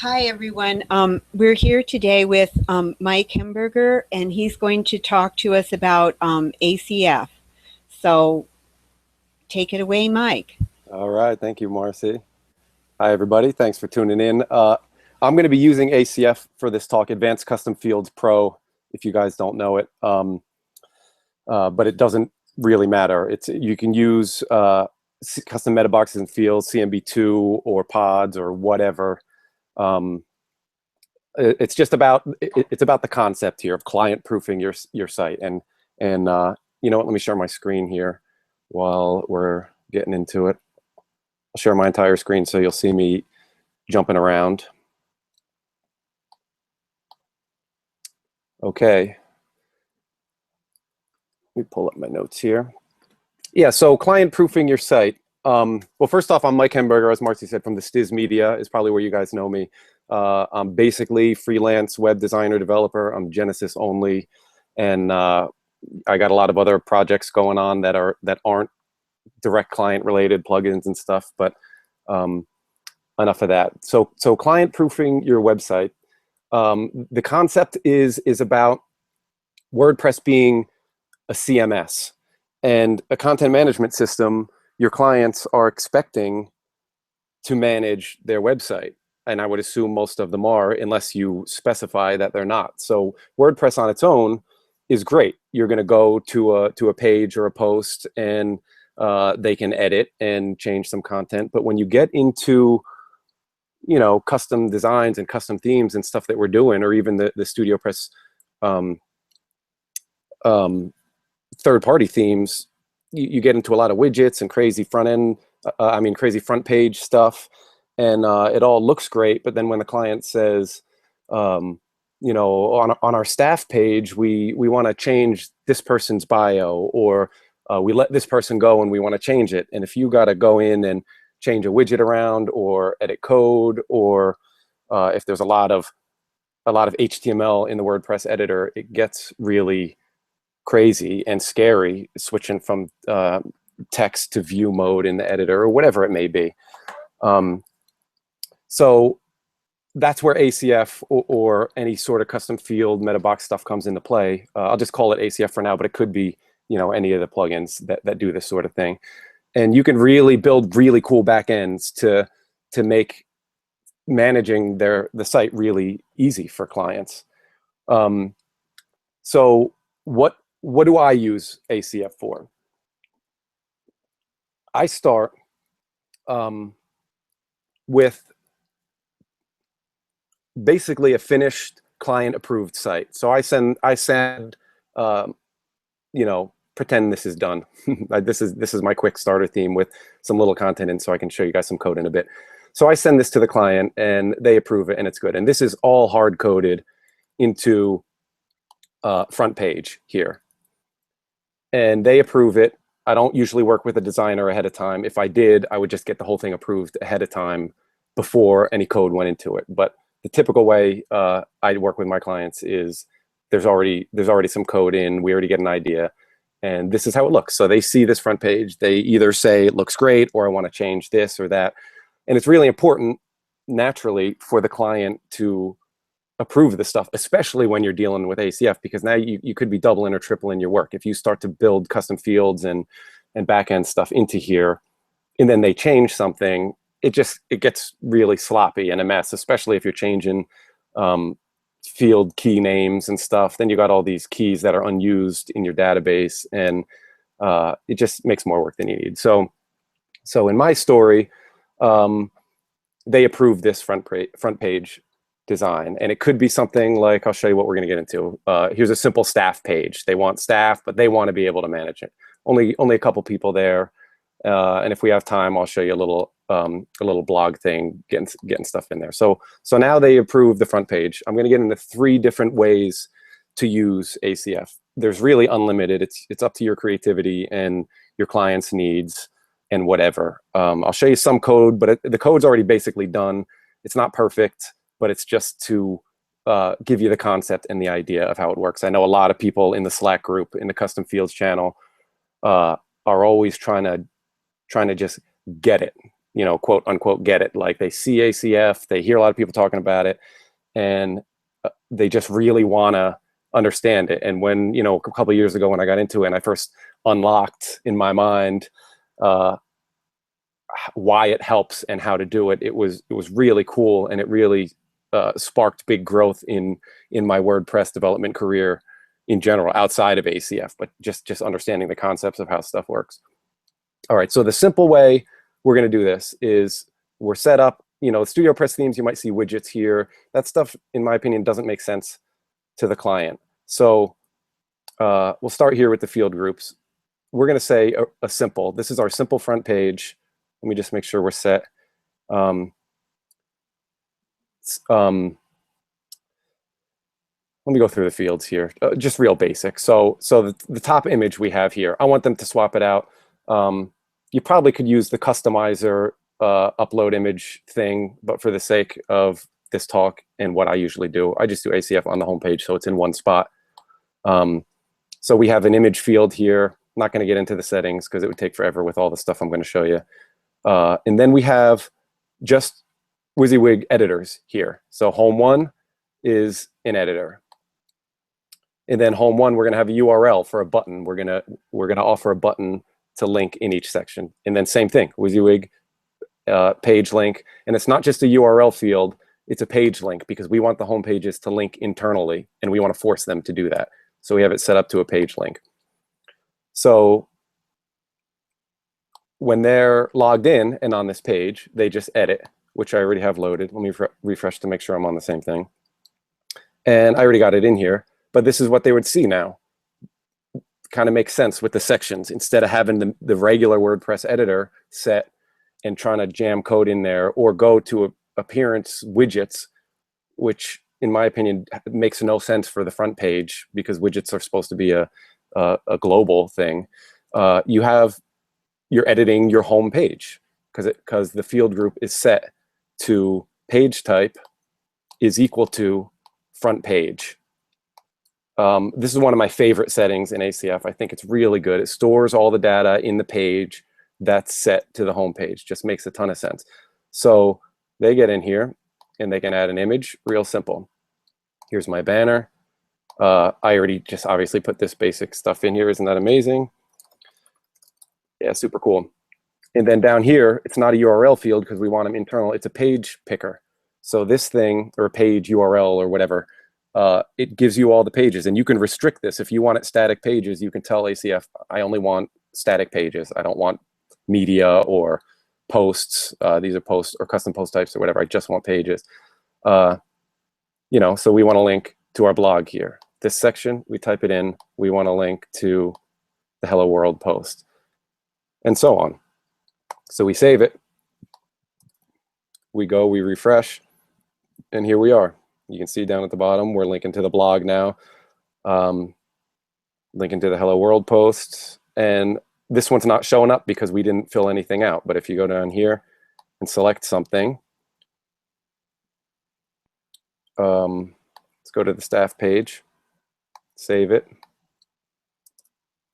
Hi, everyone. We're here today with Mike Hemberger, and he's going to talk to us about ACF. So take it away, Mike. All right, thank you, Marcy. Hi, everybody. Thanks for tuning in. I'm going to be using ACF for this talk, Advanced Custom Fields Pro, if you guys don't know it. But it doesn't really matter. You can use custom metaboxes and fields, CMB2 or pods or whatever. It's just about it's about the concept here of client proofing your site. And you know what? Let me share my screen here while we're getting into it. I'll share my entire screen so you'll see me jumping around. Okay. Let me pull up my notes here. Yeah, so client proofing your site. Well, first off, I'm Mike Hemberger, as Marcy said, from the Stiz Media, is probably where you guys know me. I'm basically freelance web designer, developer. I'm Genesis only, and I got a lot of other projects going on that aren't direct client related plugins and stuff. But enough of that. So client proofing your website. The concept is about WordPress being a CMS and a content management system. Your clients are expecting to manage their website, and I would assume most of them are, unless you specify that they're not. So WordPress on its own is great. You're going to go to a page or a post, and they can edit and change some content. But when you get into custom designs and custom themes and stuff that we're doing, or even the StudioPress third-party themes, you get into a lot of widgets and crazy crazy front page stuff, and it all looks great. But then when the client says, on our staff page, we want to change this person's bio, or we let this person go and we want to change it. And if you got to go in and change a widget around or edit code, or if there's a lot of HTML in the WordPress editor, it gets really crazy and scary switching from text to view mode in the editor, or whatever it may be. So that's where ACF or any sort of custom field metabox stuff comes into play. I'll just call it ACF for now, but it could be any of the plugins that do this sort of thing. And you can really build really cool backends to make managing the site really easy for clients. So what do I use ACF for? I start with basically a finished client approved site. So I send pretend this is done. This is my quick starter theme with some little content in, so I can show you guys some code in a bit. So I send this to the client and they approve it and it's good. And this is all hard coded into front page here. And they approve it. I don't usually work with a designer ahead of time. If I did, I would just get the whole thing approved ahead of time before any code went into it. But the typical way I work with my clients is there's already some code in. We already get an idea, and this is how it looks. So they see this front page. They either say it looks great, or I want to change this or that. And it's really important, naturally, for the client to approve the stuff, especially when you're dealing with ACF, because now you could be doubling or tripling your work. If you start to build custom fields and back-end stuff into here, and then they change something, it gets really sloppy and a mess, especially if you're changing field key names and stuff. Then you got all these keys that are unused in your database, and it just makes more work than you need. So in my story, they approve this front page design, and it could be something like, I'll show you what we're going to get into. Here's a simple staff page. They want staff, but they want to be able to manage it. Only a couple people there, and if we have time, I'll show you a little blog thing, getting stuff in there. So now they approve the front page. I'm going to get into 3 different ways to use ACF. There's really unlimited. It's up to your creativity and your client's needs and whatever. I'll show you some code, but the code's already basically done. It's not perfect, but it's just to give you the concept and the idea of how it works. I know a lot of people in the Slack group, in the custom fields channel, are always trying to just get it. quote unquote get it. Like they see ACF, they hear a lot of people talking about it, and they just really want to understand it. And when, a couple of years ago when I got into it and I first unlocked in my mind why it helps and how to do it, it was really cool, and it really sparked big growth in my WordPress development career in general, outside of ACF, but just understanding the concepts of how stuff works. All right, so the simple way we're going to do this is we're set up, StudioPress themes, you might see widgets here. That stuff, in my opinion, doesn't make sense to the client. So we'll start here with the field groups. We're going to say a simple, this is our simple front page. Let me just make sure we're set. Let me go through the fields here, just real basic. So the top image we have here, I want them to swap it out. You probably could use the customizer upload image thing, but for the sake of this talk and what I usually do, I just do ACF on the home page, so it's in one spot. So we have an image field here. I'm not going to get into the settings because it would take forever with all the stuff I'm going to show you. And then we have just WYSIWYG editors here. So home one is an editor. And then home one, we're going to have a URL for a button. We're going to offer a button to link in each section. And then same thing, WYSIWYG page link. And it's not just a URL field, it's a page link, because we want the home pages to link internally, and we want to force them to do that. So we have it set up to a page link. So when they're logged in and on this page, they just edit, which I already have loaded. Let me refresh to make sure I'm on the same thing. And I already got it in here, but this is what they would see now. Kind of makes sense with the sections. Instead of having the regular WordPress editor set and trying to jam code in there, or go to appearance widgets, which in my opinion makes no sense for the front page, because widgets are supposed to be a global thing. You're editing your home page because the field group is set to page type is equal to front page. This is one of my favorite settings in ACF. I think it's really good. It stores all the data in the page that's set to the home page. Just makes a ton of sense. So they get in here and they can add an image, real simple. Here's my banner. I already just obviously put this basic stuff in here. Isn't that amazing? Yeah, super cool. And then down here, it's not a URL field because we want them internal. It's a page picker. So this thing, or a page URL or whatever, it gives you all the pages, and you can restrict this. If you want it static pages, you can tell ACF, I only want static pages. I don't want media or posts. These are posts or custom post types or whatever. I just want pages. So we want to link to our blog here. This section, we type it in. We want to link to the Hello World post, and so on. So we save it. We go, we refresh, and here we are. You can see down at the bottom, we're linking to the blog now, linking to the Hello World post. And this one's not showing up because we didn't fill anything out. But if you go down here and select something, let's go to the staff page, save it,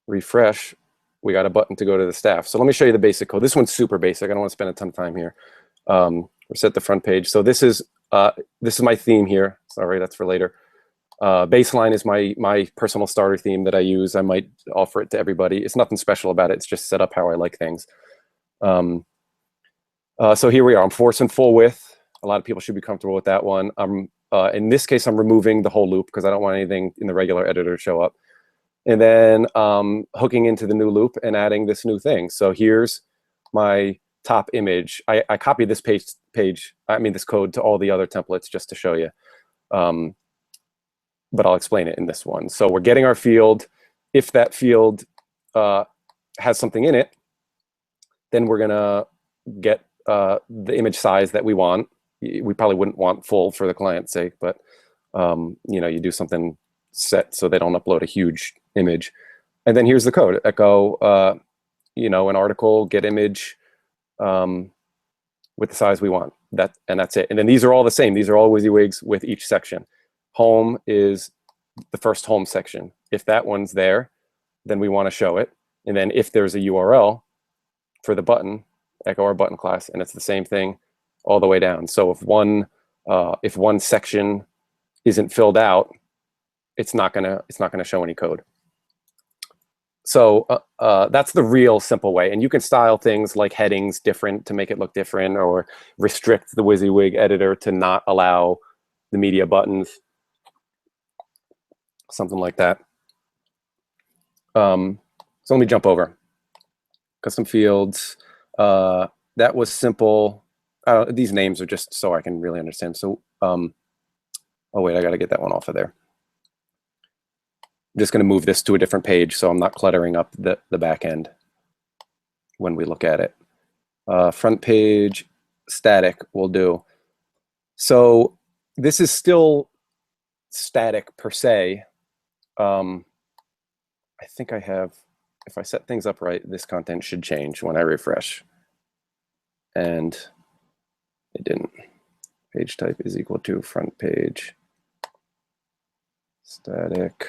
refresh. We got a button to go to the staff. So let me show you the basic code. This one's super basic. I don't want to spend a ton of time here. We're set the front page. So this is my theme here. Sorry, that's for later. Baseline is my personal starter theme that I use. I might offer it to everybody. It's nothing special about it. It's just set up how I like things. So here we are. I'm forcing full width. A lot of people should be comfortable with that one. In this case, I'm removing the whole loop because I don't want anything in the regular editor to show up. And then hooking into the new loop and adding this new thing. So here's my top image. I copied this this code to all the other templates just to show you. But I'll explain it in this one. So we're getting our field. If that field has something in it, then we're gonna get the image size that we want. We probably wouldn't want full for the client's sake, but you do something set so they don't upload a huge image. And then here's the code: echo, an article, get image with the size we want. And that's it. And then these are all the same. These are all WYSIWYGs with each section. Home is the first home section. If that one's there, then we want to show it. And then if there's a URL for the button, echo our button class, and it's the same thing all the way down. So if one section isn't filled out, it's not gonna show any code. So that's the real simple way. And you can style things like headings different to make it look different, or restrict the WYSIWYG editor to not allow the media buttons, something like that. So let me jump over. Custom fields. That was simple. These names are just so I can really understand. So, oh wait, I got to get that one off of there. I'm just going to move this to a different page so I'm not cluttering up the back end when we look at it. Front page static will do. So this is still static per se. I think I have, if I set things up right, this content should change when I refresh. And it didn't. Page type is equal to front page static.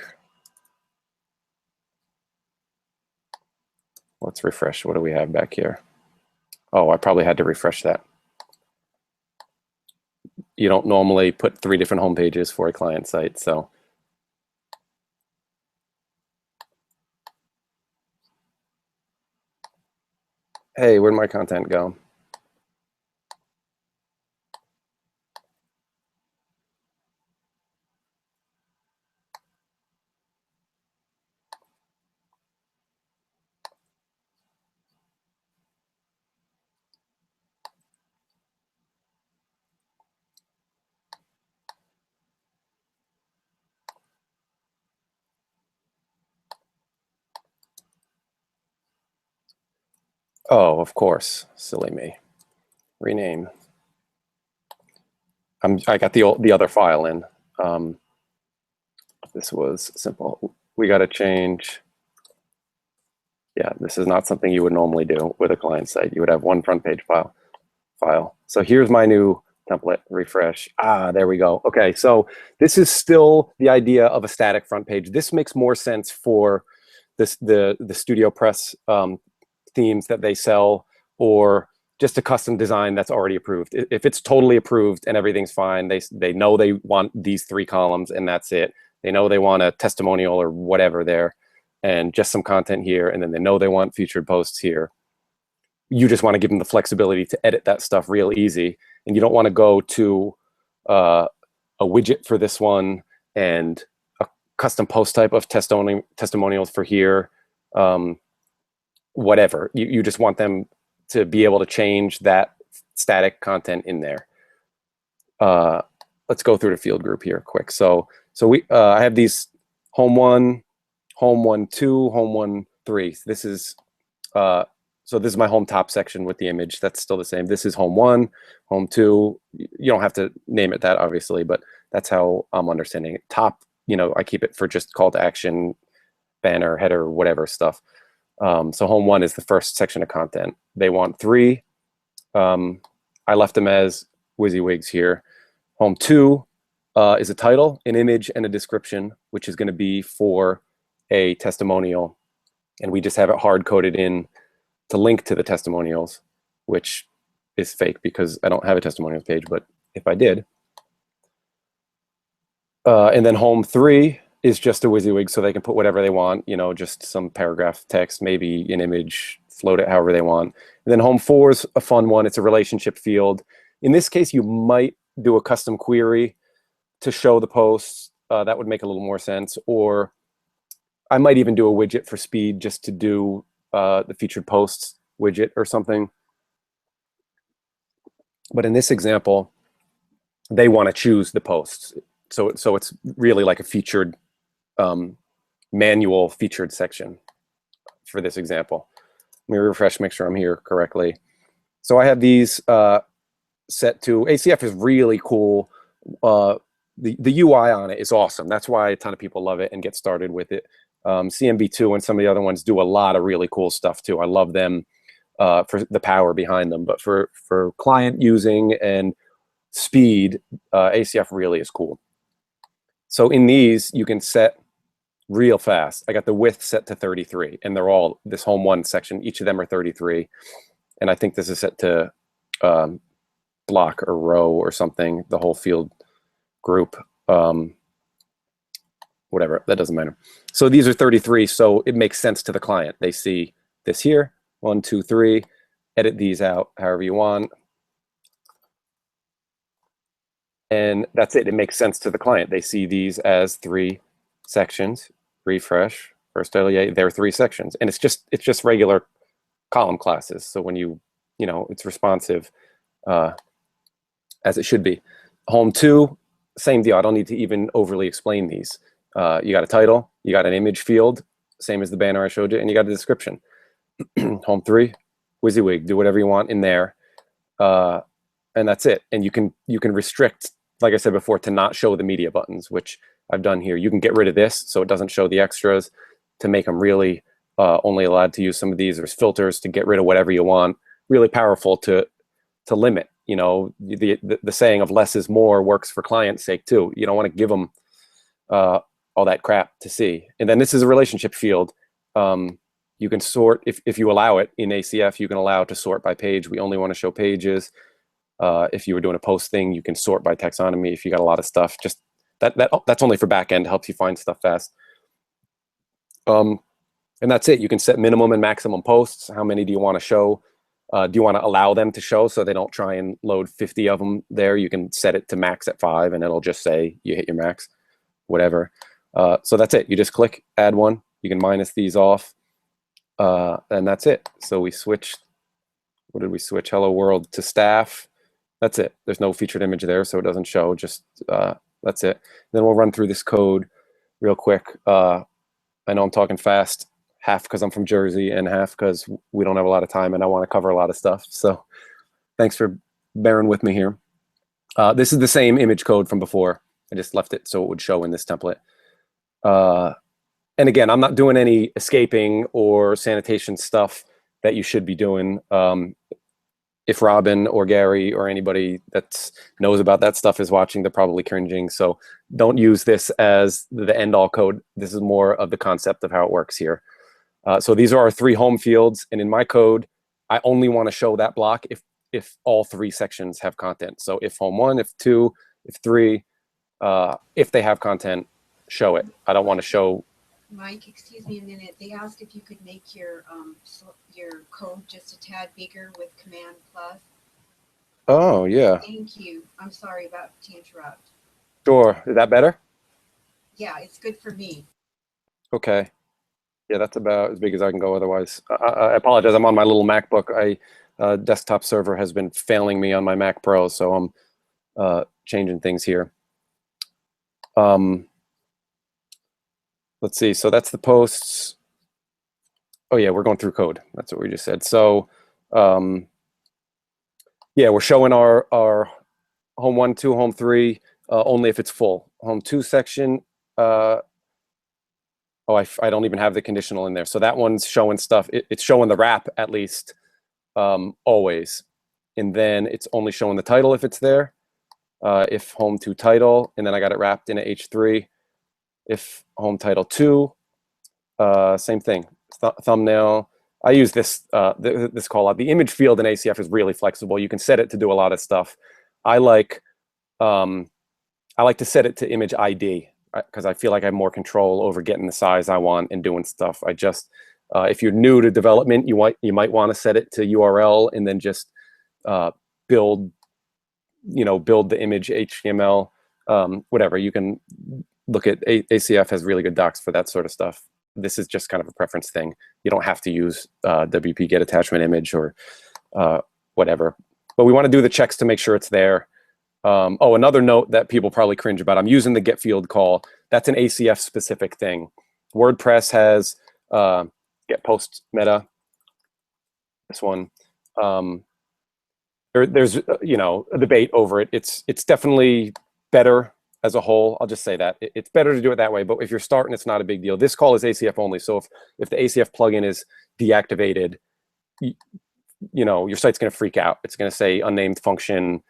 Let's refresh. What do we have back here? Oh, I probably had to refresh that. You don't normally put 3 different home pages for a client site, so. Hey, where'd my content go? Oh, of course, silly me. Rename. I got the other file in. This was simple. We got to change. Yeah, this is not something you would normally do with a client site. You would have one front page file. So here's my new template. Refresh. Ah, there we go. Okay, so this is still the idea of a static front page. This makes more sense for the Studio Press themes that they sell, or just a custom design that's already approved. If it's totally approved and everything's fine, they know they want these 3 columns and that's it. They know they want a testimonial or whatever there, and just some content here, and then they know they want featured posts here. You just want to give them the flexibility to edit that stuff real easy, and you don't want to go to a widget for this one and a custom post type of testimonials for here. Whatever. You just want them to be able to change that static content in there. Let's go through the field group here quick. So I have these home 1, home 1, 2, home 1, 3. This is so this is my home top section with the image. That's still the same. This is home 1, home 2. You don't have to name it that, obviously, but that's how I'm understanding it. Top, I keep it for just call to action, banner, header, whatever stuff. So home 1 is the first section of content. They want 3. I left them as WYSIWYGs here. Home 2 is a title, an image, and a description, which is going to be for a testimonial. And we just have it hard-coded in to link to the testimonials, which is fake because I don't have a testimonials page, but if I did. And then home 3 is just a WYSIWYG, so they can put whatever they want, just some paragraph text, maybe an image, float it however they want. And then home 4 is a fun one. It's a relationship field. In this case, you might do a custom query to show the posts. That would make a little more sense. Or I might even do a widget for speed just to do the featured posts widget or something. But in this example, they want to choose the posts. So it's really like a featured manual featured section for this example. Let me refresh, make sure I'm here correctly. So I have these set to, ACF is really cool. The UI on it is awesome. That's why a ton of people love it and get started with it. CMB2 and some of the other ones do a lot of really cool stuff too. I love them for the power behind them, but for client using and speed, ACF really is cool. So in these, you can set real fast. I got the width set to 33, and they're all this home 1 section. Each of them are 33. And I think this is set to block or row or something, the whole field group, whatever, that doesn't matter. So these are 33, so it makes sense to the client. They see this here, 1, 2, 3, edit these out however you want. And that's it. It makes sense to the client. They see these as 3 sections. Refresh, first LEA, there are 3 sections. And it's just regular column classes. So when you know, it's responsive as it should be. Home 2, same deal. I don't need to even overly explain these. You got a title, you got an image field, same as the banner I showed you, and you got a description. Home 3, WYSIWYG, do whatever you want in there. And that's it. And you can restrict, like I said before, to not show the media buttons, which I've done here. You can get rid of this so it doesn't show the extras to make them really only allowed to use some of these. There's filters to get rid of whatever you want. Really powerful to limit. You know, the saying of less is more works for client's sake too. You don't want to give them all that crap to see. And then this is a relationship field. You can sort, if you allow it in ACF, you can allow to sort by page. We only want to show pages. If you were doing a post thing, you can sort by taxonomy. If you got a lot of stuff, just that's only for back end, helps you find stuff fast. And that's it. You can set minimum and maximum posts. How many do you want to show? Do you want to allow them to show so they don't try and load 50 of them there? You can set it to max at 5 and it'll just say you hit your max, whatever. So that's it. You just click add one. You can minus these off. And that's it. So we switched, what did we switch? Hello world to staff. That's it. There's no featured image there, so it doesn't show. Just that's it. Then we'll run through this code real quick. I know I'm talking fast, half because I'm from Jersey and half because we don't have a lot of time and I want to cover a lot of stuff. So thanks for bearing with me here. This is the same image code from before. I just left it so it would show in this template. And again, I'm not doing any escaping or sanitation stuff that you should be doing. If Robin or Gary or anybody that knows about that stuff is watching, they're probably cringing. So don't use this as the end-all code. This is more of the concept of how it works here. So these are our 3 home fields. And in my code, I only want to show that block if all 3 sections have content. So if home 1, if 2, if 3, if they have content, show it. I don't want to show. Mike, excuse me a minute. They asked if you could make your code just a tad bigger with Command Plus. Oh, yeah. Thank you. I'm sorry about to interrupt. Sure. Is that better? Yeah, it's good for me. Okay. Yeah, that's about as big as I can go otherwise. I apologize. I'm on my little MacBook. Desktop server has been failing me on my Mac Pro, so I'm changing things here. Let's see. So that's the posts. Oh yeah, we're going through code. That's what we just said. So yeah, we're showing our home 1, 2, home 3 only if it's full. Home 2 section. Oh, I don't even have the conditional in there. So that one's showing stuff. It's showing the wrap at least always. And then it's only showing the title if it's there. If home 2 title, and then I got it wrapped in a H3. If home title 2, same thing. Thumbnail. I use this this call out. The image field in ACF is really flexible. You can set it to do a lot of stuff. I like to set it to image ID because I feel like I have more control over getting the size I want and doing stuff. I just if you're new to development, you might want to set it to URL and then just build the image HTML, whatever. You can look at ACF has really good docs for that sort of stuff. This is just kind of a preference thing. You don't have to use WP get attachment image or whatever. But we want to do the checks to make sure it's there. Oh, another note that people probably cringe about. I'm using the get field call. That's an ACF specific thing. WordPress has get post meta. This one. There's a debate over it. It's definitely better as a whole. I'll just say that it's better to do it that way. But if you're starting, it's not a big deal. This call is ACF only. So if the ACF plugin is deactivated, your site's going to freak out. It's going to say unnamed function,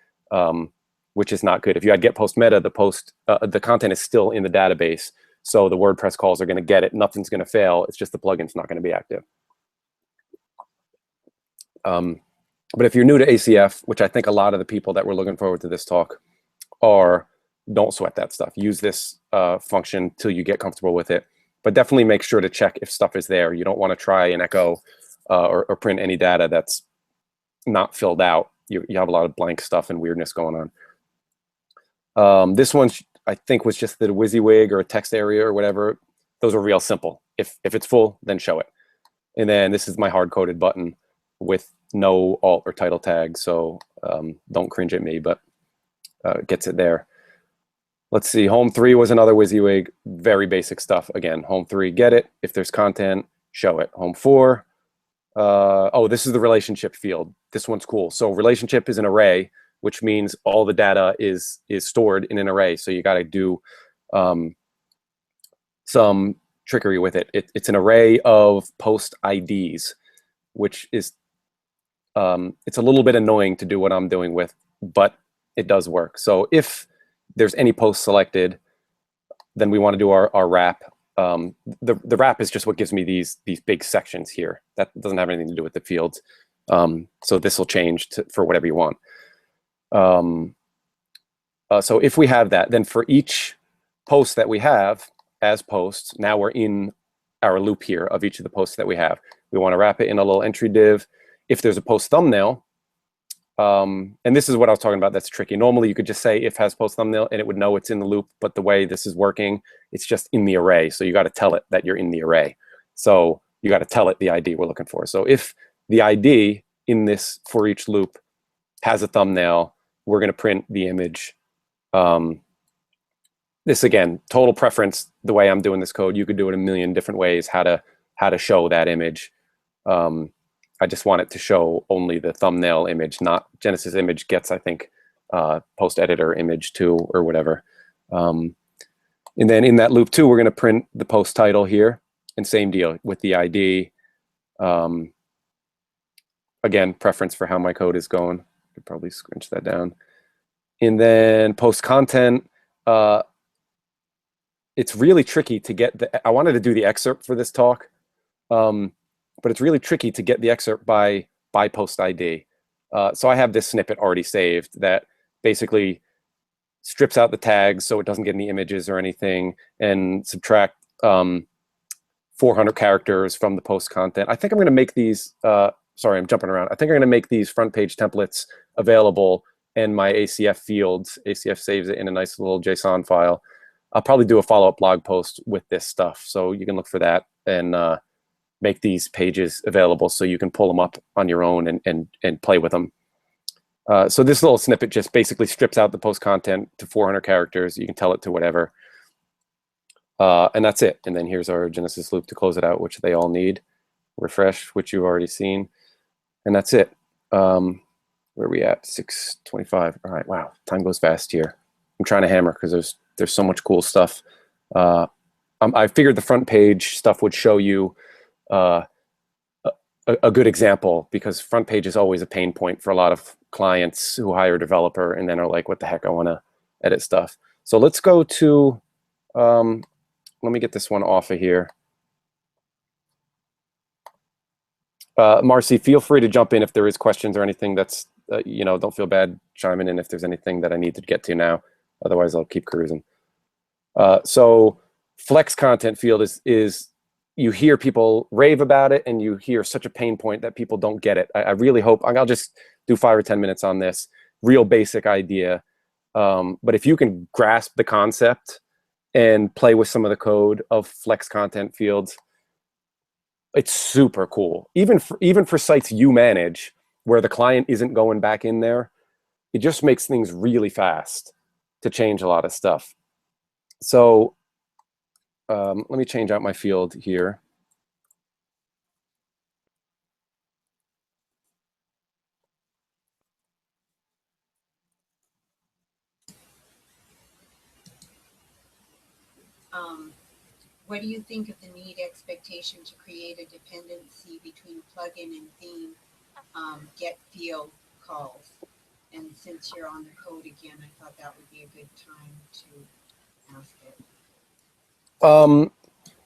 which is not good. If you had get post meta, the content is still in the database. So the WordPress calls are going to get it. Nothing's going to fail. It's just the plugin's not going to be active. But if you're new to ACF, which I think a lot of the people that were looking forward to this talk are, don't sweat that stuff. Use this function till you get comfortable with it. But definitely make sure to check if stuff is there. You don't want to try and echo or print any data that's not filled out. You have a lot of blank stuff and weirdness going on. This one, I think, was just the WYSIWYG or a text area or whatever. Those are real simple. If it's full, then show it. And then this is my hard-coded button with no alt or title tag. So don't cringe at me, but it gets it there. Let's see, home 3 was another WYSIWYG, very basic stuff. Again, home 3, get it. If there's content, show it. Home 4, oh, this is the relationship field. This one's cool. So relationship is an array, which means all the data is stored in an array. So you got to do some trickery with it. It's an array of post IDs, which is, it's a little bit annoying to do what I'm doing with, but it does work. So if there's any post selected, then we want to do our wrap. The wrap is just what gives me these big sections here. That doesn't have anything to do with the fields. So this will change for whatever you want. So if we have that, then for each post that we have as posts, now we're in our loop here of each of the posts that we have. We want to wrap it in a little entry div. If there's a post thumbnail, and this is what I was talking about that's tricky. Normally you could just say if has post thumbnail and it would know it's in the loop, but the way this is working, it's just in the array. So you got to tell it that you're in the array. So you got to tell it the ID we're looking for. So if the ID in this for each loop has a thumbnail, we're going to print the image. This again, total preference, the way I'm doing this code. You could do it a million different ways, how to show that image. I just want it to show only the thumbnail image, not Genesis image gets, I think, post editor image too, or whatever. And then in that loop too, we're going to print the post title here, and same deal with the ID. Again, preference for how my code is going. Could probably scrunch that down. And then post content. It's really tricky to get I wanted to do the excerpt for this talk. But it's really tricky to get the excerpt by post ID. So I have this snippet already saved that basically strips out the tags so it doesn't get any images or anything, and subtract 400 characters from the post content. I think I'm going to make these, sorry, I'm jumping around. I think I'm going to make these front page templates available in my ACF fields. ACF saves it in a nice little JSON file. I'll probably do a follow-up blog post with this stuff. So you can look for that and make these pages available so you can pull them up on your own and play with them. So this little snippet just basically strips out the post content to 400 characters. You can tell it to whatever. And that's it. And then here's our Genesis loop to close it out, which they all need. Refresh, which you've already seen. And that's it. Where are we at? 6:25. All right, wow, time goes fast here. I'm trying to hammer because there's so much cool stuff. I figured the front page stuff would show you a good example, because front page is always a pain point for a lot of clients who hire a developer and then are like, what the heck, I want to edit stuff. So let's go to, let me get this one off of here. Marcy, feel free to jump in if there is questions or anything that's, you know, don't feel bad chiming in if there's anything that I need to get to now. Otherwise, I'll keep cruising. So flex content field is you hear people rave about it, and you hear such a pain point that people don't get it. I really hope, I'll just do 5 or 10 minutes on this real basic idea. But if you can grasp the concept and play with some of the code of flex content fields, it's super cool. Even for sites you manage where the client isn't going back in there, it just makes things really fast to change a lot of stuff. So let me change out my field here. What do you think of the need expectation to create a dependency between plugin and theme get field calls? And since you're on the code again, I thought that would be a good time to ask it.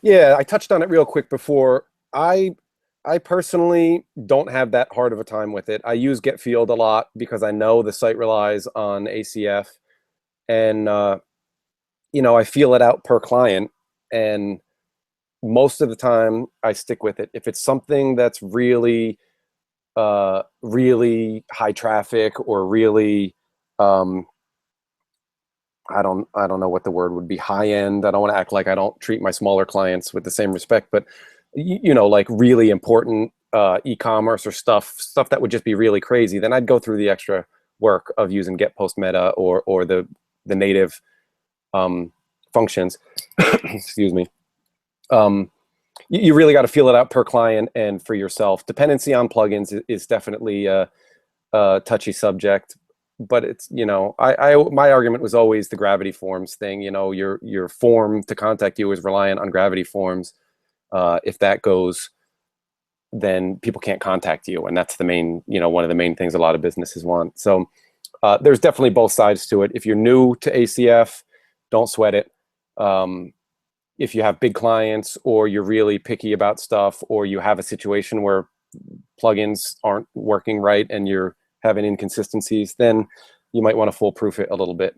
Yeah, I touched on it real quick before. I I personally don't have that hard of a time with it. I use get field a lot because I know the site relies on ACF, and you know, I feel it out per client, and most of the time I stick with it. If it's something that's really really high traffic or really um, I don't know what the word would be, high end. I don't want to act like I don't treat my smaller clients with the same respect, but you know, like really important e-commerce or stuff that would just be really crazy, then I'd go through the extra work of using get post meta or the native functions. Excuse me. You really got to feel it out per client and for yourself. Dependency on plugins is definitely a touchy subject, but it's, you know, my argument was always the Gravity Forms thing. You know, your form to contact you is reliant on Gravity Forms. If that goes, then people can't contact you, and that's the main, you know, one of the main things a lot of businesses want. So there's definitely both sides to it. If you're new to ACF, don't sweat it. If you have big clients, or you're really picky about stuff, or you have a situation where plugins aren't working right and you're having inconsistencies, then you might want to foolproof it a little bit.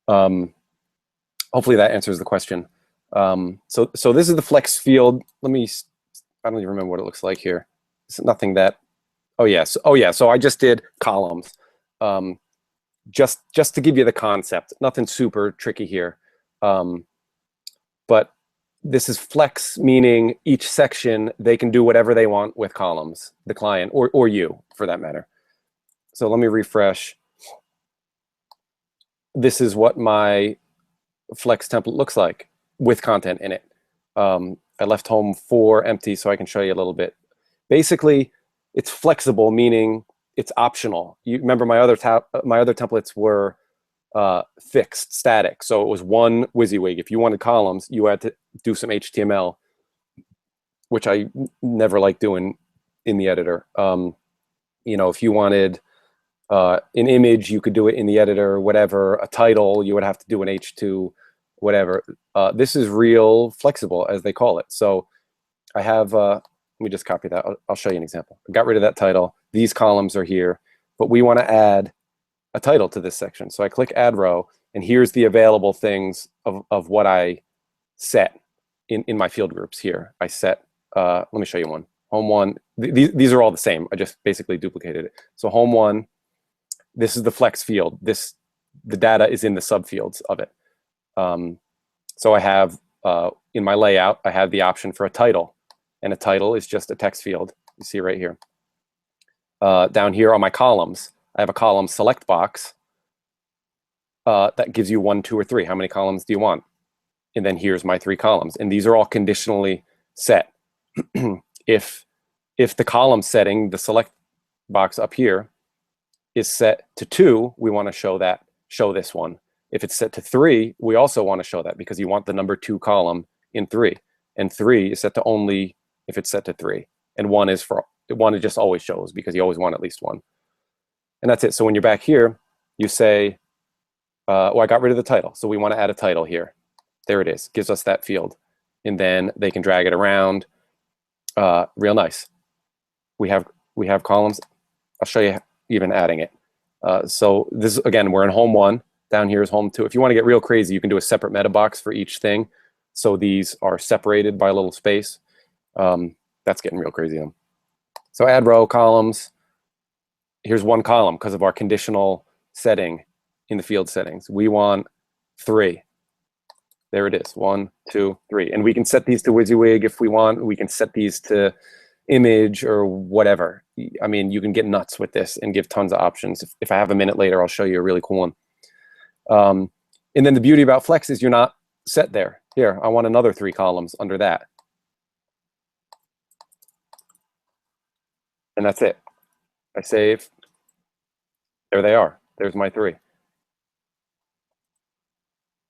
Hopefully that answers the question. So this is the flex field. I don't even remember what it looks like here. It's nothing that, oh yes. Oh yeah, so I just did columns. Just to give you the concept, nothing super tricky here. But this is flex, meaning each section, they can do whatever they want with columns, the client, or you, for that matter. So let me refresh. This is what my flex template looks like with content in it. I left home 4 empty so I can show you a little bit. Basically, it's flexible, meaning it's optional. You remember my other templates were fixed, static. So it was one WYSIWYG. If you wanted columns, you had to do some HTML, which I never liked doing in the editor. You know, if you wanted an image, you could do it in the editor, whatever. A title, you would have to do an H2, whatever. This is real flexible, as they call it. So I have, let me just copy that. I'll show you an example. I got rid of that title. These columns are here, but we want to add a title to this section. So I click add row, and here's the available things of what I set in my field groups here. I set, let me show you one. Home 1, these are all the same. I just basically duplicated it. So home 1, this is the flex field. The data is in the subfields of it. So I have, in my layout, I have the option for a title, and a title is just a text field. You see right here. Down here on my columns, I have a column select box that gives you 1, 2, or 3. How many columns do you want? And then here's my 3 columns. And these are all conditionally set. If the column setting, the select box up here, is set to 2, we want to show this one. If it's set to 3, we also want to show that, because you want the number 2 column in 3. And 3 is set to only if it's set to 3. And 1 is for 1, it just always shows, because you always want at least 1. And that's it. So when you're back here, you say, oh, I got rid of the title. So we want to add a title here. There it is. Gives us that field. And then they can drag it around. Real nice. We have columns. I'll show you even adding it. So this, again, we're in home 1. Down here is home 2. If you want to get real crazy, you can do a separate meta box for each thing. So these are separated by a little space. That's getting real crazy. So add row, columns. Here's 1 column because of our conditional setting in the field settings. We want 3. There it is, 1, 2, 3. And we can set these to WYSIWYG if we want. We can set these to image or whatever. I mean, you can get nuts with this and give tons of options. If I have a minute later, I'll show you a really cool one. And then the beauty about Flex is you're not set there. Here, I want another 3 columns under that. And that's it. I save. There they are. There's my 3.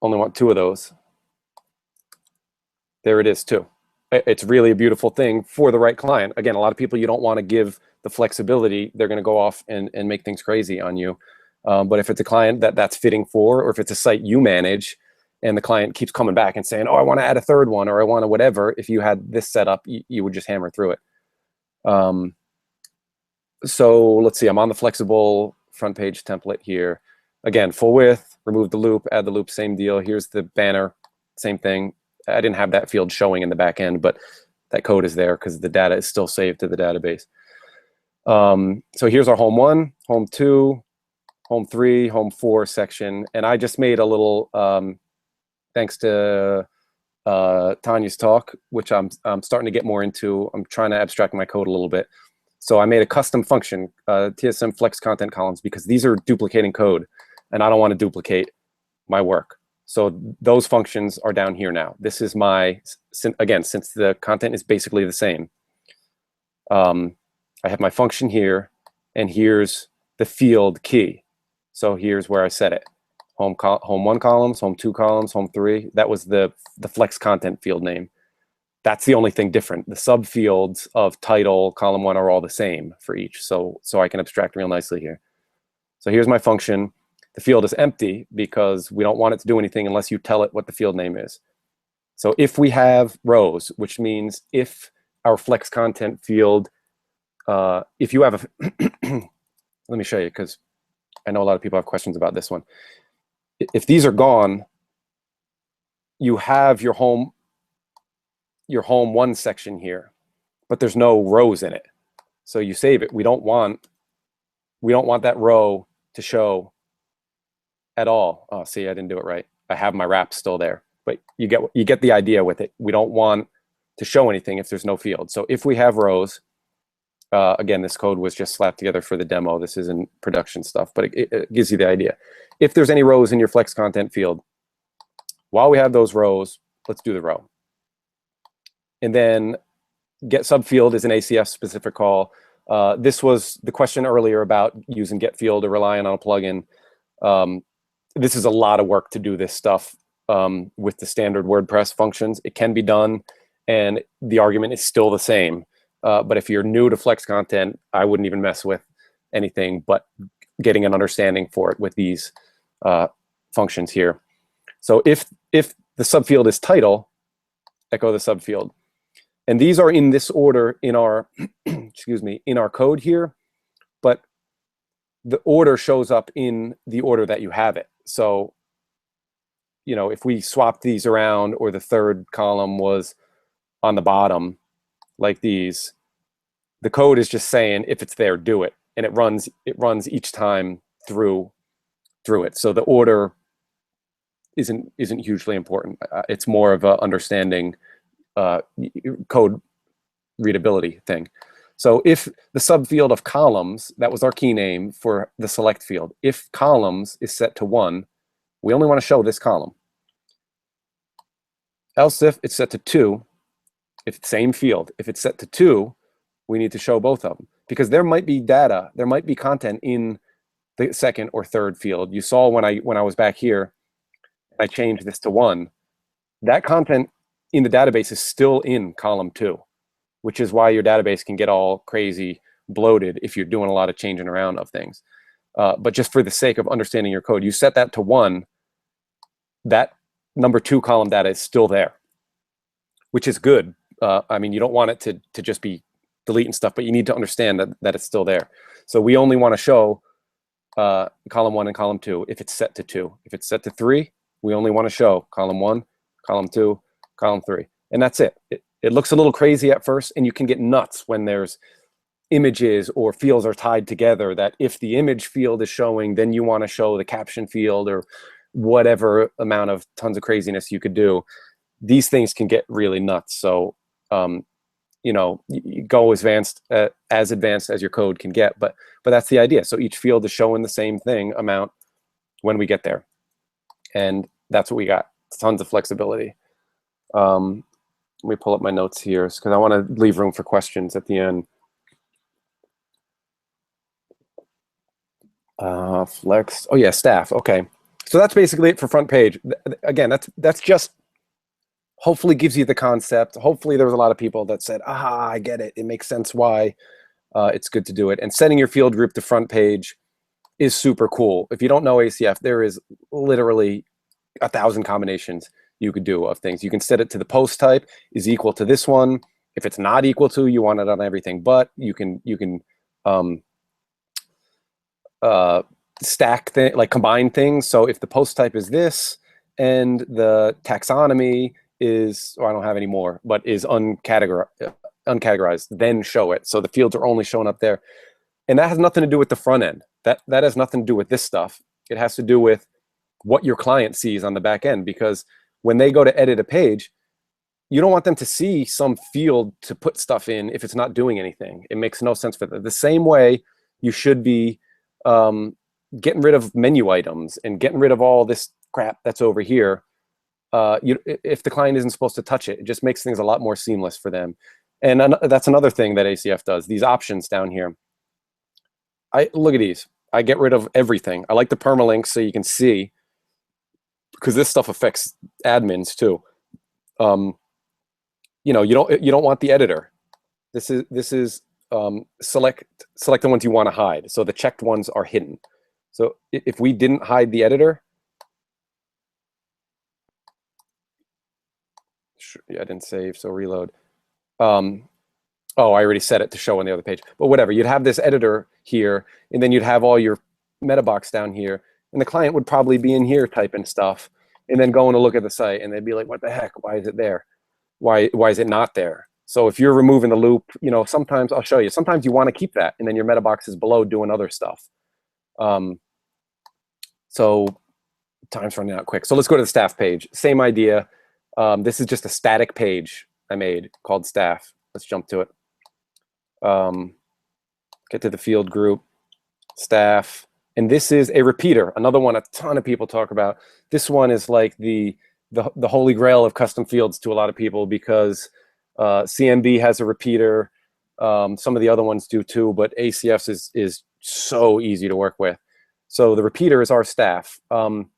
Only want 2 of those. There it is too. It's really a beautiful thing for the right client. Again, a lot of people, you don't want to give the flexibility. They're going to go off and make things crazy on you. But if it's a client that's fitting for, or if it's a site you manage and the client keeps coming back and saying, oh, I want to add a 3rd one, or I want to whatever, if you had this set up, you would just hammer through it. So let's see, I'm on the flexible front page template here. Again, full width, remove the loop, add the loop, same deal. Here's the banner, same thing. I didn't have that field showing in the back end, but that code is there because the data is still saved to the database. So here's our home 1, home 2, home 3, home 4 section. And I just made a little, thanks to Tanya's talk, which I'm starting to get more into. I'm trying to abstract my code a little bit. So I made a custom function, TSM flex content columns, because these are duplicating code, and I don't want to duplicate my work. So those functions are down here now. This is my, again, since the content is basically the same, I have my function here, and here's the field key. So here's where I set it. Home 1 columns, home 2 columns, home 3. That was the flex content field name. That's the only thing different. The subfields of title, column 1 are all the same for each. So I can abstract real nicely here. So here's my function. The field is empty because we don't want it to do anything unless you tell it what the field name is. So if we have rows, which means if our flex content field, if you have a, let me show you because I know a lot of people have questions about this one. If these are gone, you have your home 1 section here, but there's no rows in it. So you save it. We don't want that row to show at all. Oh, see, I didn't do it right. I have my wrap still there, but you get the idea with it. We don't want to show anything if there's no field. So if we have rows, again, this code was just slapped together for the demo. This isn't production stuff, but it gives you the idea. If there's any rows in your flex content field, while we have those rows, let's do the row. And then get subfield is an ACF specific call. This was the question earlier about using get field or relying on a plugin. This is a lot of work to do this stuff with the standard WordPress functions. It can be done, and the argument is still the same. But if you're new to flex content, I wouldn't even mess with anything but getting an understanding for it with these functions here. So if the subfield is title, echo the subfield. And these are in this order in our, excuse me, in our code here, but the order shows up in the order that you have it. So, you know, if we swap these around or the third column was on the bottom like these, the code is just saying if it's there, do it. And it runs each time through it. So the order isn't hugely important. It's more of a understanding code readability thing. So if the subfield of columns, that was our key name for the select field. If columns is set to 1, we only want to show this column. Else if it's set to 2, if it's same field, if it's set to 2, we need to show both of them because there might be data, there might be content in the second or third field. You saw when I was back here, I changed this to 1. That content in the database is still in column 2, which is why your database can get all crazy bloated if you're doing a lot of changing around of things. But just for the sake of understanding your code, you set that to 1, that number 2 column data is still there, which is good. I mean, you don't want it to just be deleting stuff, but you need to understand that it's still there. So we only want to show column 1 and column 2 if it's set to 2. If it's set to 3, we only want to show column 1, column 2, column 3. And that's it. It looks a little crazy at first, and you can get nuts when there's images or fields are tied together that if the image field is showing, then you want to show the caption field or whatever amount of tons of craziness you could do. These things can get really nuts. So, you know, you go as advanced as your code can get, but that's the idea. So each field is showing the same thing amount when we get there. And that's what we got. Tons of flexibility. Let me pull up my notes here because I want to leave room for questions at the end. Flex. Oh yeah, staff. Okay, so that's basically it for front page. Again, that's just hopefully gives you the concept. Hopefully there was a lot of people that said, I get it. It makes sense why it's good to do it. And setting your field group to front page is super cool. If you don't know ACF, there is literally 1,000 combinations you could do of things. You can set it to the post type is equal to this one. If it's not equal to, you want it on everything, but you can stack like combine things. So if the post type is this and the taxonomy is, I don't have any more, but is uncategorized, then show it. So the fields are only shown up there. And that has nothing to do with the front end. That has nothing to do with this stuff. It has to do with what your client sees on the back end, because when they go to edit a page, you don't want them to see some field to put stuff in if it's not doing anything. It makes no sense for them. The same way you should be getting rid of menu items and getting rid of all this crap that's over here. If the client isn't supposed to touch it, it just makes things a lot more seamless for them. And that's another thing that ACF does, these options down here. Look at these. I get rid of everything. I like the permalinks so you can see, because this stuff affects admins too. You don't want the editor. This is select the ones you want to hide. So the checked ones are hidden. So if we didn't hide the editor, I didn't save, so reload. Oh, I already set it to show on the other page, but whatever. You'd have this editor here, and then you'd have all your Metabox down here, and the client would probably be in here typing stuff, and then going to look at the site, and they'd be like, "What the heck? Why is it there? Why is it not there?" So if you're removing the loop, sometimes I'll show you. Sometimes you want to keep that, and then your Metabox is below doing other stuff. So time's running out quick. So let's go to the staff page. Same idea. This is just a static page I made called staff. Let's jump to it. Get to the field group, staff, and this is a repeater. Another one a ton of people talk about. This one is like the holy grail of custom fields to a lot of people, because CMB has a repeater. Some of the other ones do too, but ACF's is so easy to work with. So the repeater is our staff. Well,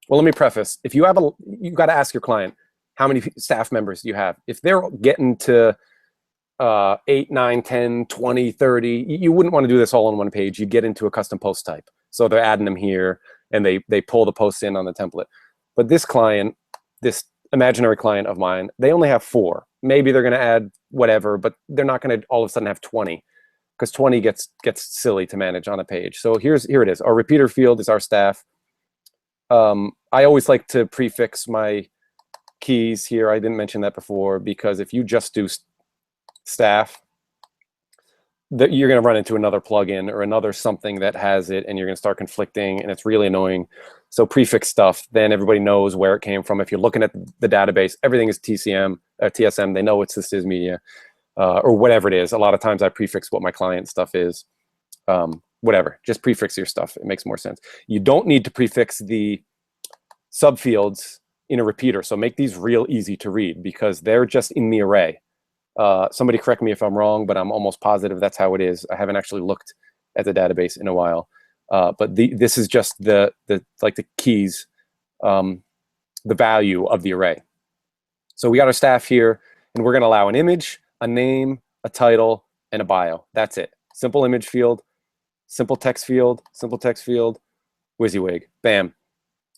let me preface. If you got to ask your client, how many staff members do you have? If they're getting to 8, 9, 10, 20, 30, you wouldn't want to do this all on one page. You'd get into a custom post type. So they're adding them here, and they pull the posts in on the template. But this client, this imaginary client of mine, they only have 4. Maybe they're going to add whatever, but they're not going to all of a sudden have 20, because 20 gets silly to manage on a page. So here it is. Our repeater field is our staff. I always like to prefix my keys here. I didn't mention that before, because if you just do staff, that you're going to run into another plugin or another something that has it, and you're going to start conflicting, and it's really annoying. So prefix stuff, then everybody knows where it came from. If you're looking at the database, everything is TSM. They know it's the Sys Media or whatever it is. A lot of times I prefix what my client stuff is. Whatever, just prefix your stuff. It makes more sense. You don't need to prefix the subfields in a repeater. So make these real easy to read, because they're just in the array. Somebody correct me if I'm wrong, but I'm almost positive that's how it is. I haven't actually looked at the database in a while, but this is just the keys, the value of the array. So we got our staff here, and we're going to allow an image, a name, a title, and a bio. That's it. Simple image field, simple text field, WYSIWYG. Bam.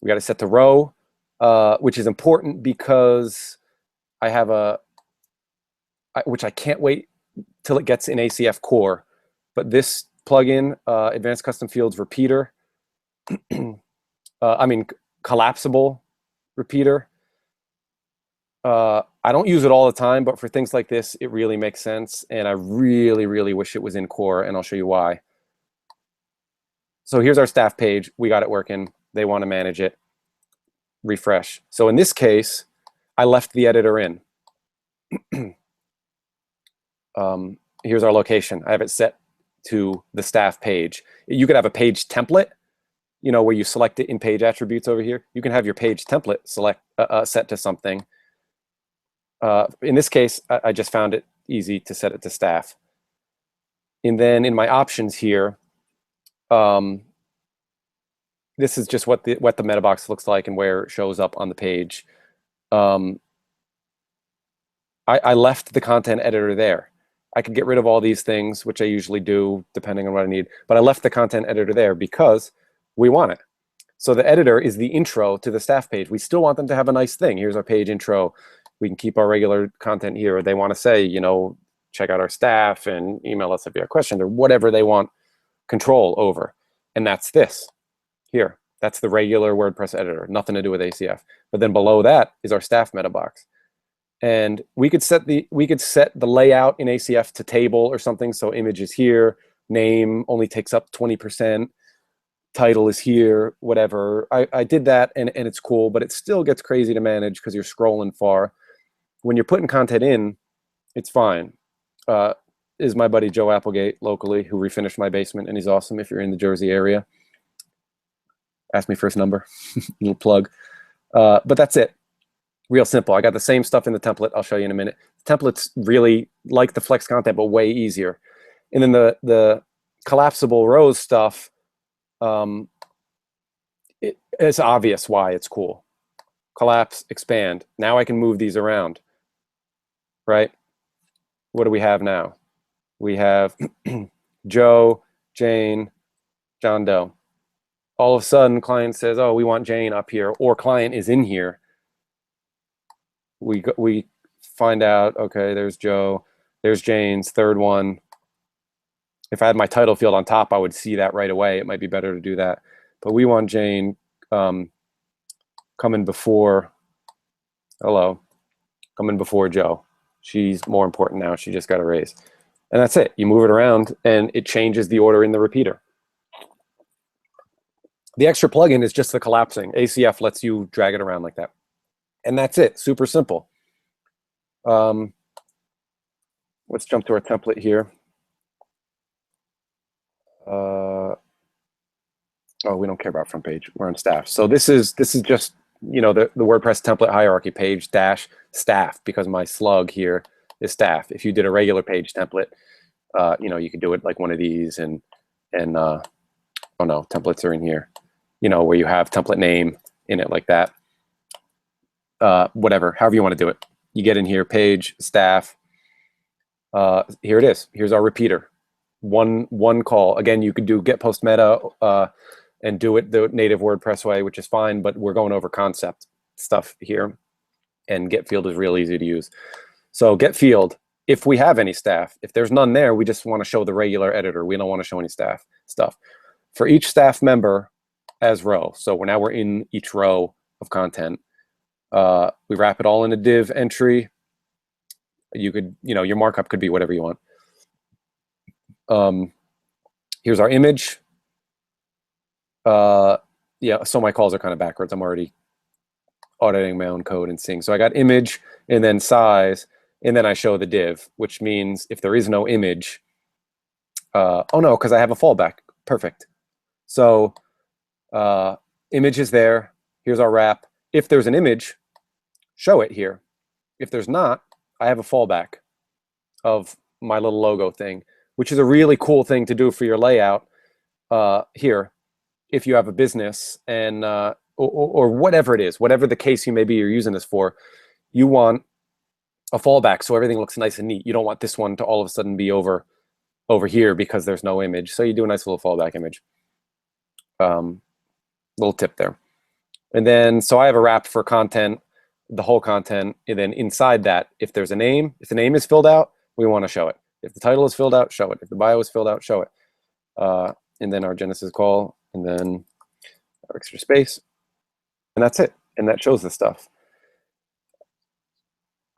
We got to set the row, which is important because I have which I can't wait till it gets in ACF Core, but this plugin, Advanced Custom Fields Repeater, collapsible repeater. I don't use it all the time, but for things like this, it really makes sense, and I really, really wish it was in Core, and I'll show you why. So here's our staff page. We got it working. They want to manage it. Refresh. So in this case, I left the editor in. Here's our location. I have it set to the staff page. You could have a page template, where you select it in page attributes over here. You can have your page template set to something. In this case, I just found it easy to set it to staff. And then in my options here, this is just what the Metabox looks like and where it shows up on the page. I left the content editor there. I could get rid of all these things, which I usually do depending on what I need, but I left the content editor there because we want it. So the editor is the intro to the staff page. We still want them to have a nice thing. Here's our page intro. we can keep our regular content here. Or they want to say, you know, check out our staff and email us if you have questions, or whatever they want control over. And that's this here. That's the regular WordPress editor, nothing to do with ACF. But then below that is our staff meta box. And we could set the layout in ACF to table or something. So image is here, name only takes up 20%, title is here, whatever. I did that, and it's cool, but it still gets crazy to manage because you're scrolling far. When you're putting content in, it's fine. Is my buddy Joe Applegate locally, who refinished my basement, and he's awesome if you're in the Jersey area. Ask me for his number, little plug. But that's it. Real simple. I got the same stuff in the template. I'll show you in a minute. The template's really like the flex content, but way easier. And then the collapsible rows stuff, it's obvious why it's cool. Collapse, expand. Now I can move these around, right? What do we have now? We have Joe, Jane, John Doe. All of a sudden, client says, oh, we want Jane up here, or client is in here. We find out, okay, there's Joe, there's Jane's third one. If I had my title field on top, I would see that right away. It might be better to do that. But we want Jane coming before, coming before Joe. She's more important now. She just got a raise. And that's it. You move it around, and it changes the order in the repeater. The extra plugin is just the collapsing. ACF lets you drag it around like that. And that's it. Super simple. Let's jump to our template here. Oh, we don't care about front page. We're on staff. So this is just, you know, the WordPress template hierarchy page dash staff, because my slug here is staff. If you did a regular page template, you know, you could do it like one of these, and oh no, templates are in here, you know, where you have template name in it like that. Whatever, however you want to do it. You get in here, page, staff. Here it is. Here's our repeater. One call. Again, you could do get post meta and do it the native WordPress way, which is fine, but we're going over concept stuff here. And get field is real easy to use. So get field, if we have any staff. If there's none there, we just want to show the regular editor. We don't want to show any staff stuff. For each staff member as row. So now we're in each row of content. We wrap it all in a div entry. You could, you know, your markup could be whatever you want. Here's our image. Yeah, so my calls are kind of backwards. I'm already auditing my own code and seeing. So I got image and then size, and then I show the div, which means if there is no image, oh no, because I have a fallback. Perfect. So image is there. Here's our wrap. If there's an image, show it here. If there's not, I have a fallback of my little logo thing, which is a really cool thing to do for your layout here. If you have a business and or whatever it is, whatever the case you may be, you're using this for, you want a fallback so everything looks nice and neat. You don't want this one to all of a sudden be over here because there's no image. So you do a nice little fallback image. Little tip there. And then, so I have a wrap for content, the whole content, and then inside that, if there's a name, if the name is filled out, we want to show it. If the title is filled out, show it. If the bio is filled out, show it. And then our Genesis call, and then our extra space, and that's it. And that shows the stuff.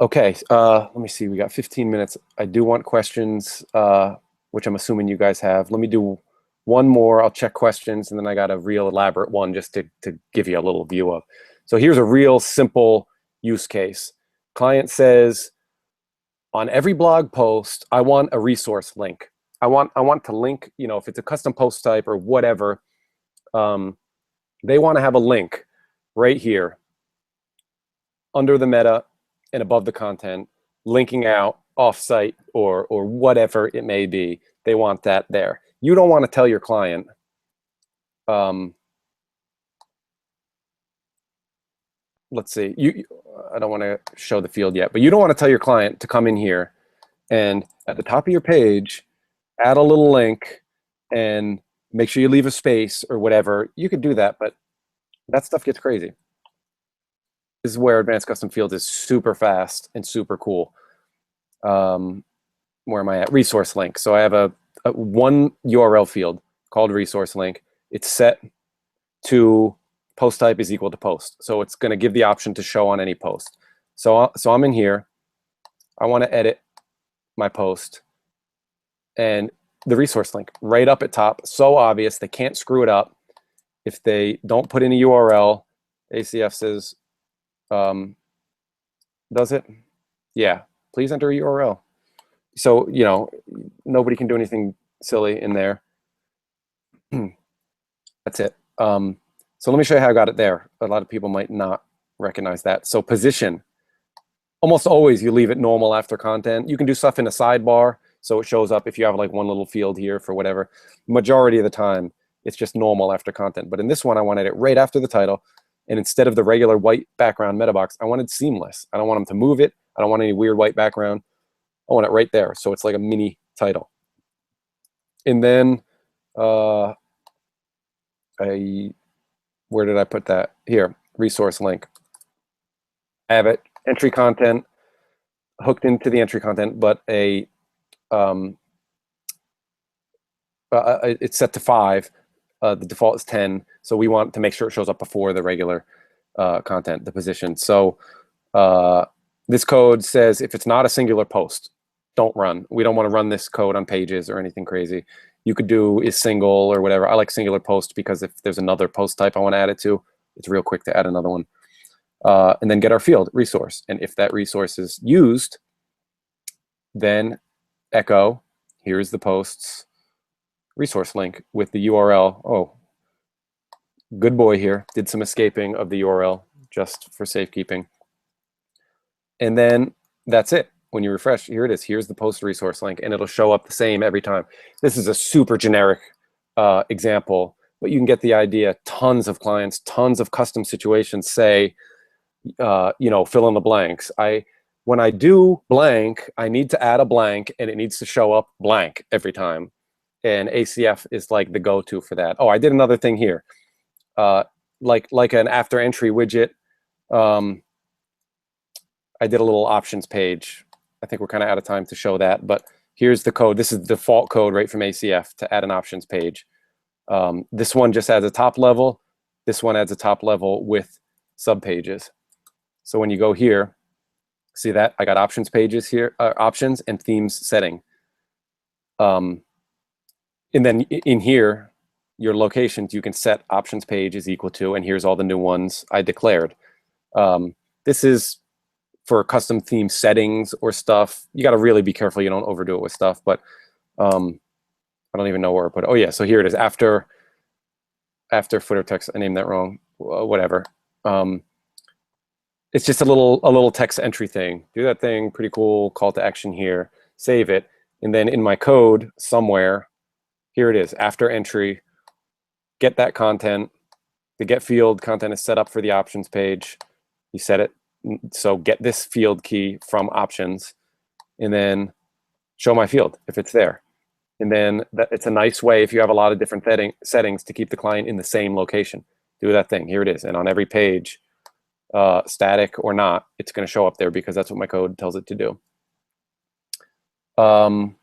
Okay, let me see. We got 15 minutes. I do want questions, which I'm assuming you guys have. Let me do one more. I'll check questions, and then I got a real elaborate one just to give you a little view of. So here's a real simple use case. Client says, on every blog post, I want a resource link. I want to link, you know, if it's a custom post type or whatever, they want to have a link right here under the meta and above the content, linking out offsite or whatever it may be. They want that there. You don't want to tell your client, let's see, I don't want to show the field yet, but you don't want to tell your client to come in here and at the top of your page, add a little link and make sure you leave a space or whatever. You could do that, but that stuff gets crazy. is where advanced custom fields is super fast and super cool. Where am I at? Resource link. So I have a one URL field called resource link. It's set to post type is equal to post. So it's going to give the option to show on any post. So I'm in here. I want to edit my post. And the resource link right up at top, so obvious, they can't screw it up. If they don't put in a URL, ACF says, does it? Yeah, please enter a URL. So, you know, nobody can do anything silly in there. That's it. So let me show you how I got it there. A lot of people might not recognize that. So position, almost always you leave it normal after content. You can do stuff in a sidebar, so it shows up if you have like one little field here for whatever. Majority of the time, it's just normal after content. But in this one, I wanted it right after the title. And instead of the regular white background meta box, I wanted seamless. I don't want them to move it. I don't want any weird white background. I want it right there. So it's like a mini title. And then where did I put that? Here, resource link. I have it, entry content, hooked into the entry content, but it's set to 5. The default is 10. So we want to make sure it shows up before the regular content, the position. So this code says if it's not a singular post, don't run. We don't want to run this code on pages or anything crazy. You could do is single or whatever. I like singular post because if there's another post type I want to add it to, it's real quick to add another one. And then get our field resource. And if that resource is used, then echo, here's the post's resource link with the URL. Oh, good boy here. Did some escaping of the URL just for safekeeping. And then that's it. When you refresh, here it is. Here's the post resource link, and it'll show up the same every time. This is a super generic example, but you can get the idea. Tons of clients, tons of custom situations say, you know, fill in the blanks. When I do blank, I need to add a blank, and it needs to show up blank every time. And ACF is like the go-to for that. Oh, I did another thing here, like an after entry widget. I did a little options page. I think we're kind of out of time to show that, but here's the code. This is the default code right from ACF to add an options page. This one just adds a top level. This one adds a top level with subpages. So when you go here, see that I got options pages here, options and themes setting. And then in here, your locations, you can set options page is equal to, and here's all the new ones I declared. This is for custom theme settings or stuff. You got to really be careful you don't overdo it with stuff, but I don't even know where I put it. Oh yeah, so here it is, after footer text. I named that wrong, whatever. It's just a little text entry thing. Do that thing, pretty cool, call to action here, save it. And then in my code somewhere, here it is, after entry, get that content. The get field content is set up for the options page. You set it, so get this field key from options, and then show my field if it's there. And then it's a nice way if you have a lot of different settings to keep the client in the same location. Do that thing, here it is. And on every page, static or not, it's gonna show up there because that's what my code tells it to do. 10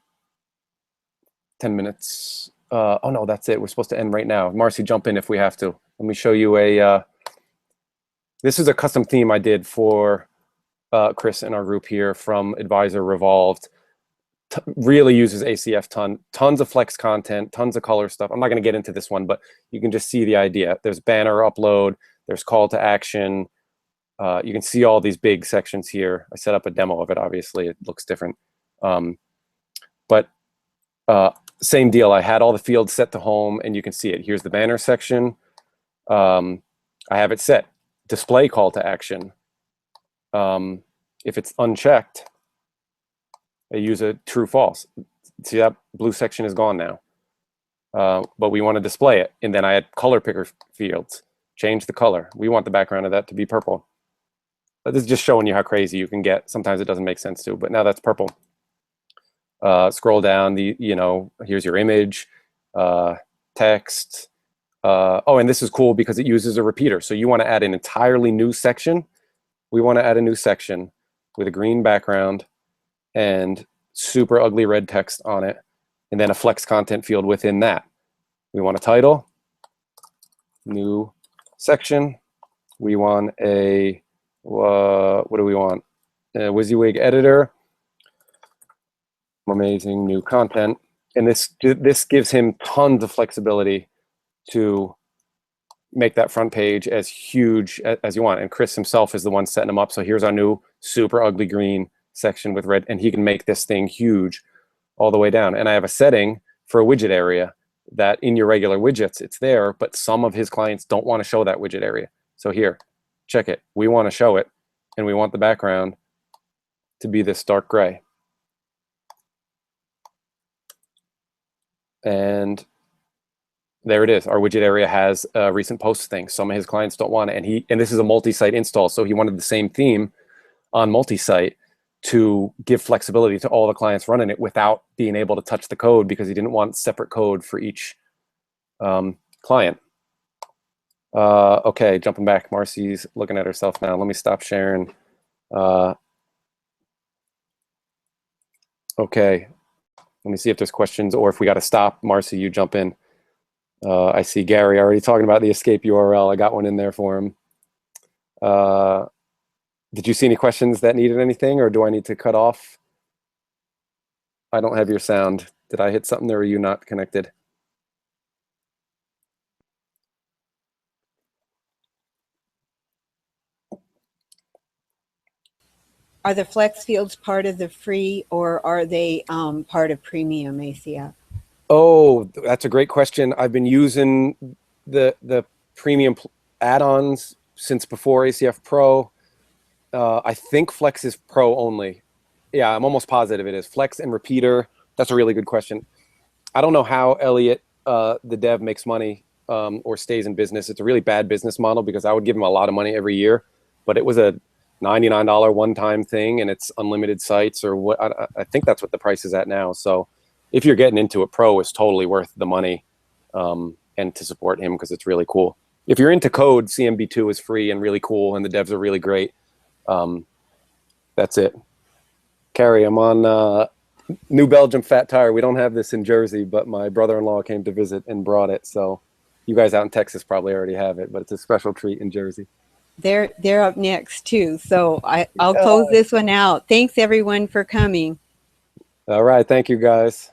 minutes. Oh no, that's it. We're supposed to end right now. Marcy, jump in if we have to. Let me show you this is a custom theme I did for Chris in our group here from Advisor Revolved. Really uses ACF tons of flex content, tons of color stuff. I'm not going to get into this one, but you can just see the idea. There's banner upload, there's call to action. You can see all these big sections here. I set up a demo of it, obviously. It looks different. But same deal. I had all the fields set to home, and you can see it. Here's the banner section. I have it set. Display call to action. If it's unchecked, I use a true false. See that blue section is gone now. But we want to display it. And then I had color picker fields. Change the color. We want the background of that to be purple. But this is just showing you how crazy you can get. Sometimes it doesn't make sense to, but now that's purple. Scroll down, here's your image, text. Oh, and this is cool because it uses a repeater. So you want to add an entirely new section. we want to add a new section with a green background and super ugly red text on it, and then a flex content field within that. We want a title, new section. We want a, what do we want? A WYSIWYG editor, amazing new content. And this gives him tons of flexibility to make that front page as huge as you want. And Chris himself is the one setting them up. So here's our new super ugly green section with red, and he can make this thing huge all the way down. And I have a setting for a widget area that in your regular widgets, it's there, but some of his clients don't want to show that widget area. So here, check it. We want to show it, and we want the background to be this dark gray. And there it is. Our widget area has a recent post thing. Some of his clients don't want it. And this is a multi-site install, so he wanted the same theme on multi-site to give flexibility to all the clients running it without being able to touch the code, because he didn't want separate code for each client. Okay, jumping back. Marcy's looking at herself now. Let me stop sharing. Okay, let me see if there's questions, or if we got to stop. Marcy, you jump in. I see Gary already talking about the escape URL. I got one in there for him. Did you see any questions that needed anything, or do I need to cut off? I don't have your sound. Did I hit something there, or are you not connected? Are the flex fields part of the free, or are they part of premium ACF? Oh, that's a great question. I've been using the premium add-ons since before ACF Pro. I think Flex is Pro only. Yeah, I'm almost positive it is. Flex and Repeater. That's a really good question. I don't know how Elliot, the dev, makes money or stays in business. It's a really bad business model, because I would give him a lot of money every year, but it was a $99 one-time thing, and it's unlimited sites, or what. I think that's what the price is at now. So if you're getting into it, Pro is totally worth the money, and to support him, because it's really cool. If you're into code, CMB2 is free and really cool, and the devs are really great. That's it. Carrie, I'm on New Belgium Fat Tire. We don't have this in Jersey, but my brother-in-law came to visit and brought it. So you guys out in Texas probably already have it, but it's a special treat in Jersey. They're up next too. So I'll close this one out. Thanks everyone for coming. All right. Thank you guys.